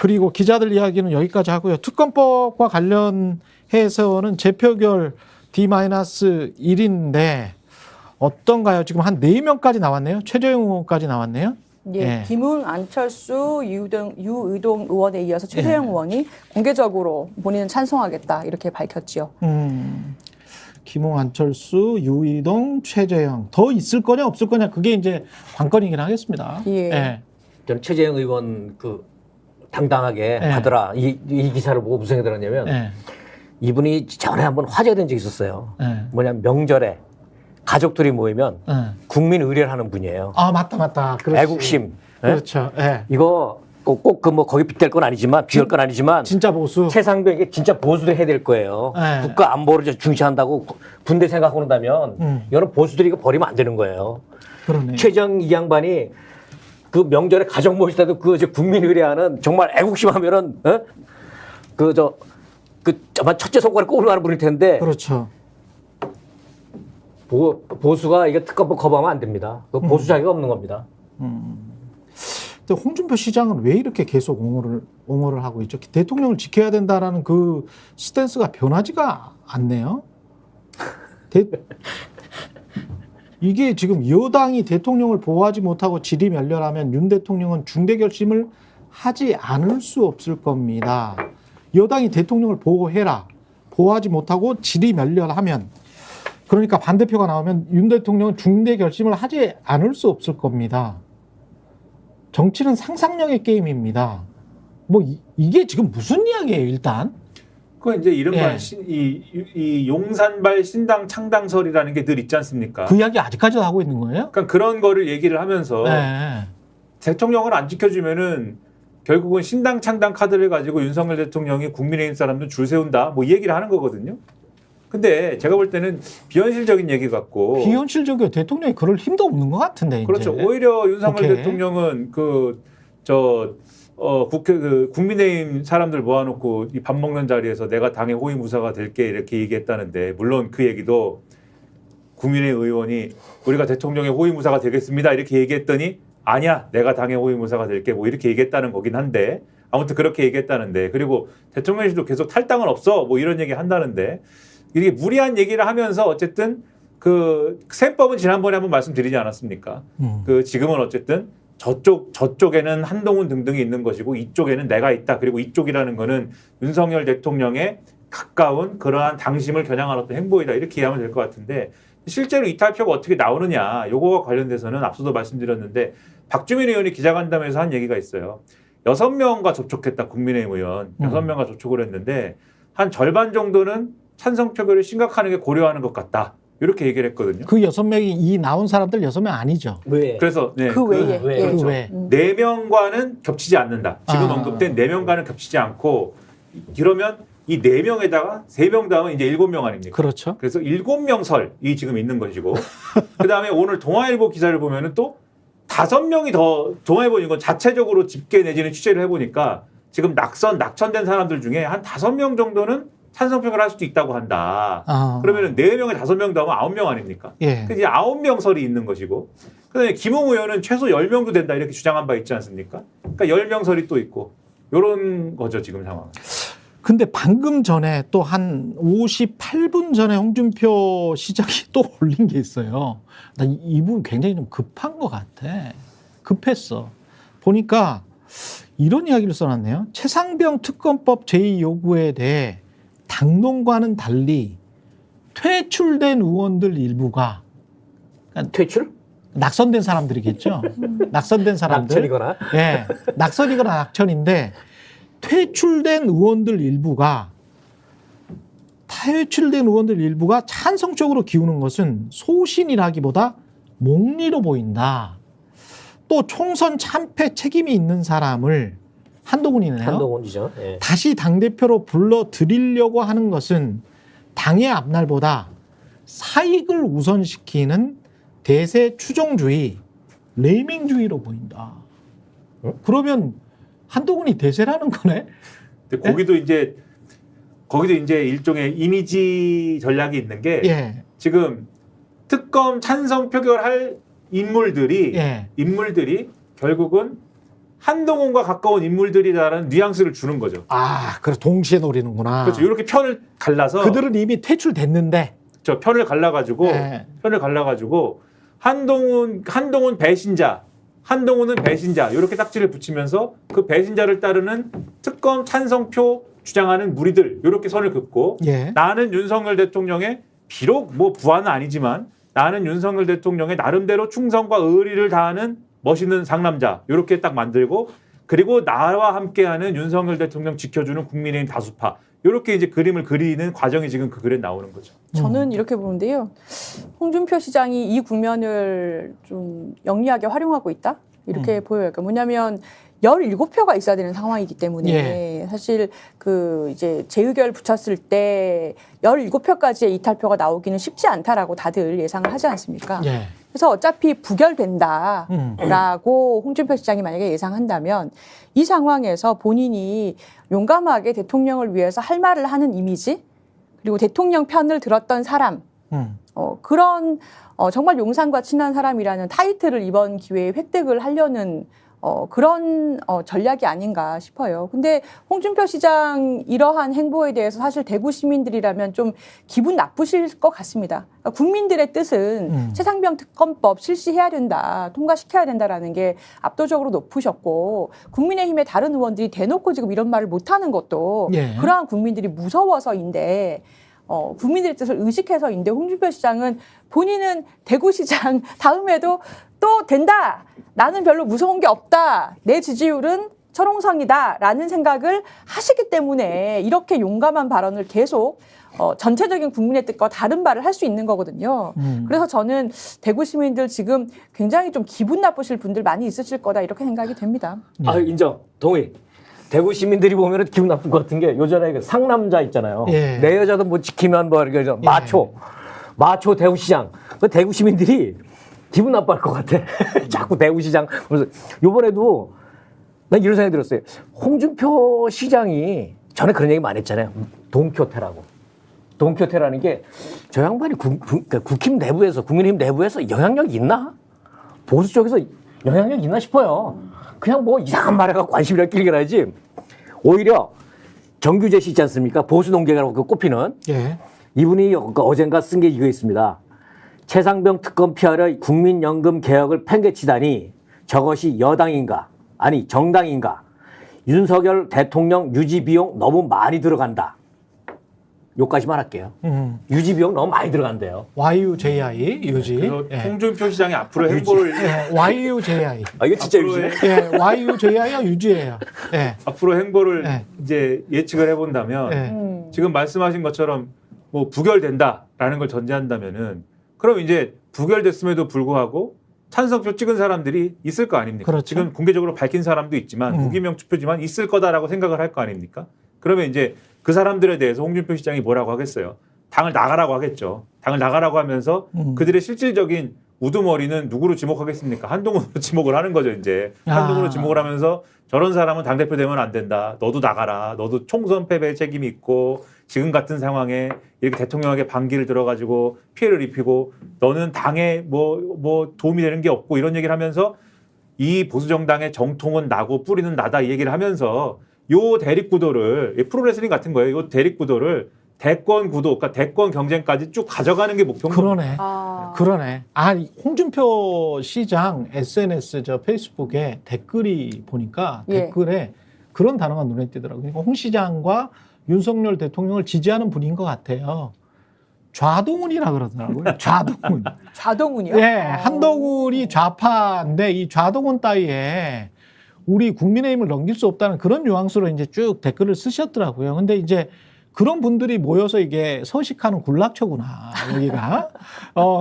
그리고 기자들 이야기는 여기까지 하고요. 특검법과 관련해서는 재표결 D-1인데 어떤가요? 지금 한 4명까지 나왔네요. 최재형 의원까지 나왔네요. 예, 예. 김웅, 안철수, 유의동 의원에 이어서 최재형 의원이 공개적으로 본인은 찬성하겠다 이렇게 밝혔지요. 김웅, 안철수, 유의동, 최재형 더 있을 거냐 없을 거냐 그게 이제 관건이긴 하겠습니다. 예. 예. 저는 최재형 의원 그 당당하게 예. 하더라. 이 기사를 보고 무슨 생각이 들었냐면 예. 이분이 전에 한번 화제가 된 적이 있었어요. 예. 뭐냐면 명절에 가족들이 모이면 예. 국민 의례를 하는 분이에요. 아 맞다. 그렇지. 애국심. 예? 그렇죠. 예. 이거 꼭 그 뭐 거기 빗댈 건 아니지만 비할 건 아니지만 진짜 보수. 최상병 이게 진짜 보수를 해야 될 거예요. 네. 국가 안보를 중시한다고 군대 생각하고 난다면 여러 보수들이 이거 버리면 안 되는 거예요. 그러네. 최정 이 양반이 그 명절에 가족 모실 때도 그 이제 국민 의례하는 정말 애국심하면은 정말 첫째 손가락 꼽으러 가는 분일 텐데 그렇죠. 보수가 이거 특검법 커버하면 안 됩니다. 그 보수 자기가 없는 겁니다. 근데 홍준표 시장은 왜 이렇게 계속 옹호를 하고 있죠? 대통령을 지켜야 된다라는 그 스탠스가 변하지가 않네요. 이게 지금 여당이 대통령을 보호하지 못하고 질이 멸렬하면 윤 대통령은 중대 결심을 하지 않을 수 없을 겁니다. 여당이 대통령을 보호해라. 보호하지 못하고 질이 멸렬하면 그러니까 반대표가 나오면 윤 대통령은 중대 결심을 하지 않을 수 없을 겁니다. 정치는 상상력의 게임입니다. 뭐 이게 지금 무슨 이야기예요, 일단? 그 이제 이른바 예. 이 용산발 신당 창당설이라는 게 늘 있지 않습니까? 그 이야기 아직까지도 하고 있는 거예요? 그러니까 그런 거를 얘기를 하면서 네. 대통령을 안 지켜주면은 결국은 신당 창당 카드를 가지고 윤석열 대통령이 국민의힘 사람들 줄 세운다 뭐 이 얘기를 하는 거거든요. 근데 제가 볼 때는 비현실적인 얘기 같고 비현실적이요. 대통령이 그럴 힘도 없는 것 같은데. 그렇죠. 이제. 오히려 윤석열 오케이. 대통령은 국민의힘 사람들 모아놓고 이 밥 먹는 자리에서 내가 당의 호위무사가 될게 이렇게 얘기했다는데 물론 그 얘기도 국민의힘 의원이 우리가 대통령의 호위무사가 되겠습니다 이렇게 얘기했더니 아니야 내가 당의 호위무사가 될게 뭐 이렇게 얘기했다는 거긴 한데 아무튼 그렇게 얘기했다는데 그리고 대통령실도 계속 탈당은 없어 뭐 이런 얘기 한다는데 이게 무리한 얘기를 하면서 어쨌든 그 셈법은 지난번에 한번 말씀드리지 않았습니까? 그 지금은 어쨌든 저쪽에는 한동훈 등등이 있는 것이고 이쪽에는 내가 있다. 그리고 이쪽이라는 거는 윤석열 대통령의 가까운 그러한 당심을 겨냥한 어떤 행보이다. 이렇게 이해하면 될 것 같은데 실제로 이탈표가 어떻게 나오느냐. 요거와 관련돼서는 앞서도 말씀드렸는데 박주민 의원이 기자간담회에서 한 얘기가 있어요. 6명과 접촉했다. 국민의힘 의원. 6명과 접촉을 했는데 한 절반 정도는 찬성 표결을 심각하게 고려하는 것 같다. 이렇게 얘기를 했거든요. 그 6명이 이 나온 사람들 6명 아니죠. 왜? 그래서 네, 그 외에. 왜? 예. 그렇죠. 그 외에. 4명과는 겹치지 않는다. 지금 아. 언급된 4명과는 겹치지 않고 이러면 이 4명에다가 3명 다음은 이제 7명 아닙니까? 그렇죠. 그래서 7명 설이 지금 있는 것이고 그다음에 오늘 동아일보 기사를 보면은 또 5명이 더 동아일보 이건 자체적으로 집계 내지는 취재를 해보니까 지금 낙천된 사람들 중에 한 5명 정도는 찬성 표결을 할 수도 있다고 한다. 그러면은 4명에 5명 더하면 9명 아닙니까? 예. 그래서 이제 9명 설이 있는 것이고 그다음에 김웅 의원은 최소 10명도 된다 이렇게 주장한 바 있지 않습니까? 그러니까 10명 설이 또 있고 이런 거죠 지금 상황. 근데 방금 전에 또 한 58분 전에 홍준표 시장이 또 올린 게 있어요. 나 이분 굉장히 좀 급한 것 같아. 급했어. 보니까 이런 이야기를 써놨네요. 최상병 특검법 제2 요구에 대해 당론과는 달리 퇴출된 의원들 일부가 그러니까 퇴출? 낙선된 사람들이겠죠. 낙선된 사람들. 낙천이거나? 예, 낙선이거나 낙천인데 퇴출된 의원들 일부가 찬성적으로 기우는 것은 소신이라기보다 몽리로 보인다. 또 총선 참패 책임이 있는 사람을 한동훈이네요. 한동훈이죠. 예. 다시 당대표로 불러들이려고 하는 것은 당의 앞날보다 사익을 우선시키는 대세 추종주의, 레이밍주의로 보인다. 그러면 한동훈이 대세라는 거네? 근데 거기도 이제 일종의 이미지 전략이 있는 게 예. 지금 특검 찬성 표결할 인물들이 예. 결국은 한동훈과 가까운 인물들이라는 뉘앙스를 주는 거죠. 아, 그래 동시에 노리는구나. 그렇죠. 이렇게 편을 갈라서 그들은 이미 퇴출됐는데. 저 편을 갈라가지고 네. 한동훈은 배신자, 한동훈은 배신자 이렇게 딱지를 붙이면서 그 배신자를 따르는 특검 찬성표 주장하는 무리들 이렇게 선을 긋고 예. 나는 윤석열 대통령의 비록 뭐 부하는 아니지만 나는 윤석열 대통령의 나름대로 충성과 의리를 다하는 멋있는 상남자 이렇게 딱 만들고 그리고 나와 함께하는 윤석열 대통령 지켜주는 국민의힘 다수파 이렇게 이제 그림을 그리는 과정이 지금 그 글에 나오는 거죠. 저는 이렇게 보는데요. 홍준표 시장이 이 국면을 좀 영리하게 활용하고 있다? 이렇게 보여요. 그러니까 뭐냐면 17표가 있어야 되는 상황이기 때문에 사실 그 이제 재의결 붙였을 때 17표까지의 이탈표가 나오기는 쉽지 않다라고 다들 예상을 하지 않습니까? 예. 그래서 어차피 부결된다라고 홍준표 시장이 만약에 예상한다면 이 상황에서 본인이 용감하게 대통령을 위해서 할 말을 하는 이미지 그리고 대통령 편을 들었던 사람 그런 정말 용산과 친한 사람이라는 타이틀을 이번 기회에 획득을 하려는 그런 전략이 아닌가 싶어요. 근데 홍준표 시장 이러한 행보에 대해서 사실 대구 시민들이라면 좀 기분 나쁘실 것 같습니다. 그러니까 국민들의 뜻은 최상병 특검법 실시해야 된다, 통과시켜야 된다라는 게 압도적으로 높으셨고 국민의힘의 다른 의원들이 대놓고 지금 이런 말을 못하는 것도 예. 그러한 국민들이 무서워서인데 국민들의 뜻을 의식해서인데 홍준표 시장은 본인은 대구시장 다음에도 또 된다. 나는 별로 무서운 게 없다. 내 지지율은 철옹성이다. 라는 생각을 하시기 때문에 이렇게 용감한 발언을 계속 전체적인 국민의 뜻과 다른 말을 할 수 있는 거거든요. 그래서 저는 대구 시민들 지금 굉장히 좀 기분 나쁘실 분들 많이 있으실 거다 이렇게 생각이 됩니다. 아, 인정. 동의. 대구 시민들이 보면 기분 나쁜 것 같은 게 요전에 그 상남자 있잖아요. 예. 내 여자도 뭐 지키면 뭐 이렇게 마초 대구시장. 그 대구 시민들이 기분 나빠할 것 같아. 자꾸 대구시장. 그래서 요번에도 난 이런 생각이 들었어요. 홍준표 시장이 전에 그런 얘기 많이 했잖아요. 동표태라고. 동표태라는 게 저 양반이 국힘 내부에서 국민의힘 내부에서 영향력이 있나? 보수 쪽에서 영향력이 있나 싶어요. 그냥 뭐 이상한 말에가 관심이랑 끼리게 하지. 오히려 정규재 씨 있지 않습니까? 보수 농객이라고 꼽히는. 예. 이분이 어젠가 쓴 게 이거 있습니다. 최상병 특검 피하려 국민연금 개혁을 팽개치다니 저것이 여당인가? 아니 정당인가? 윤석열 대통령 유지 비용 너무 많이 들어간다. 요까지만 할게요. 유지 비용 너무 많이 들어간대요. YUJI 유지. 그래서 예. 홍준표 시장이 앞으로 행보를 예. YUJI. 아 이거 진짜 유지네. 예. YUJI가 유지예요. 예. 앞으로 행보를 네. 이제 예측을 해본다면 예. 지금 말씀하신 것처럼 뭐 부결된다라는 걸 전제한다면은 그럼 이제 부결됐음에도 불구하고 찬성표 찍은 사람들이 있을 거 아닙니까? 그렇죠. 지금 공개적으로 밝힌 사람도 있지만 무기명 투표지만 있을 거다라고 생각을 할 거 아닙니까? 그러면 이제 그 사람들에 대해서 홍준표 시장이 뭐라고 하겠어요? 당을 나가라고 하겠죠. 당을 나가라고 하면서 그들의 실질적인 우두머리는 누구로 지목하겠습니까? 한동훈으로 지목을 하는 거죠, 이제. 한동훈으로 지목을 하면서 저런 사람은 당대표 되면 안 된다. 너도 나가라. 너도 총선 패배에 책임이 있고 지금 같은 상황에 이렇게 대통령에게 반기를 들어가지고 피해를 입히고 너는 당에 뭐 도움이 되는 게 없고 이런 얘기를 하면서 이 보수정당의 정통은 나고 뿌리는 나다 이 얘기를 하면서 요 대립구도를 프로레슬링 같은 거예요. 요 대립구도를 대권 구도, 그러니까 대권 경쟁까지 쭉 가져가는 게 목표인 거예요. 그러네. 그러네. 아, 홍준표 시장 SNS 페이스북에 댓글이 보니까 예. 댓글에 그런 단어가 눈에 띄더라고요. 그러니까 홍 시장과 윤석열 대통령을 지지하는 분인 것 같아요. 좌동훈이라 그러더라고요. 좌동훈. 좌동훈이요? 예, 한동훈이 좌파인데 이 좌동훈 따위에 우리 국민의힘을 넘길 수 없다는 그런 뉘앙스로 이제 쭉 댓글을 쓰셨더라고요. 근데 이제 그런 분들이 모여서 이게 서식하는 군락처구나, 여기가.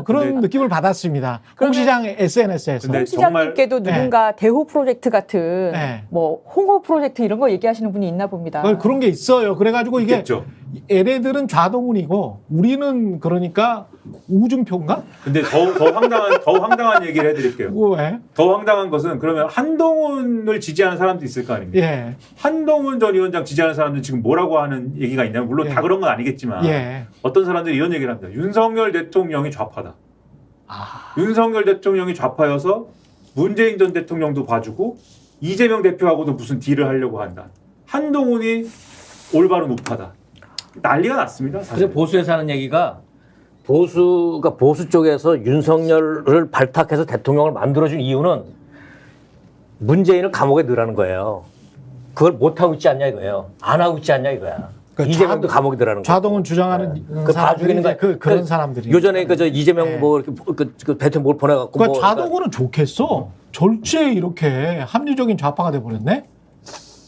그런 근데, 느낌을 받았습니다. 홍 시장 SNS에서. 근데 홍 시장님께도 정말, 누군가 대호 프로젝트 같은 네. 뭐 홍호 프로젝트 이런 거 얘기하시는 분이 있나 봅니다. 그런 게 있어요. 그래가지고 이게 있겠죠. 얘네들은 좌동훈이고 우리는 그러니까 우준표인가? 근데 더 황당한 얘기를 해드릴게요. 왜? 더 황당한 것은 그러면 한동훈을 지지하는 사람도 있을 거 아닙니까? 예. 한동훈 전 위원장 지지하는 사람들은 지금 뭐라고 하는 얘기가 있냐면 물론 예. 다 그런 건 아니겠지만 예. 어떤 사람들이 이런 얘기를 합니다. 윤석열 대통령이 좌파다. 아. 윤석열 대통령이 좌파여서 문재인 전 대통령도 봐주고 이재명 대표하고도 무슨 딜을 하려고 한다. 한동훈이 올바른 우파다. 난리가 났습니다. 사실. 그래서 보수에서 하는 얘기가 보수 쪽에서 윤석열을 발탁해서 대통령을 만들어준 이유는 문재인을 감옥에 넣으라는 거예요. 그걸 못하고 있지 않냐 이거예요. 안 하고 있지 않냐 이거야. 그러니까 이재명도 감옥에 들어가는 거야. 좌동은 주장하는 그 사람들이 봐주기는 이제 거야. 그런 사람들이. 요전에 그 저 이재명 네. 뭐 이렇게 그 대통령 뭘 보내갖고 그러니까 뭐 좌동은 좋겠어. 절제 이렇게 합리적인 좌파가 돼버렸네.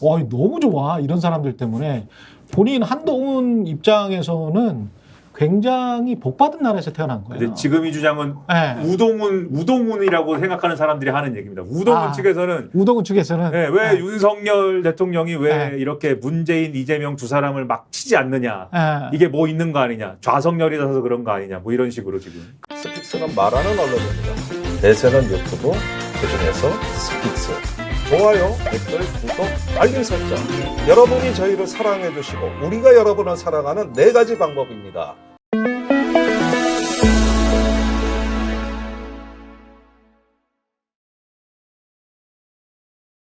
와, 너무 좋아 이런 사람들 때문에. 본인 한동훈 입장에서는 굉장히 복받은 나라에서 태어난 거예요. 근데 지금 이 주장은 네. 우동훈이라고 생각하는 사람들이 하는 얘기입니다. 우동훈 측에서는 우동훈 측에서는 네, 왜 네. 윤석열 대통령이 왜 네. 이렇게 문재인, 이재명 두 사람을 막 치지 않느냐. 네. 이게 뭐 있는 거 아니냐. 좌석열이라서 그런 거 아니냐. 뭐 이런 식으로 지금. 스픽스는 말하는 언론입니다. 대세는 유튜브, 그중에서 스픽스. 좋아요, 댓글, 구독, 알림 설정. 여러분이 저희를 사랑해 주시고 우리가 여러분을 사랑하는 4가지 방법입니다.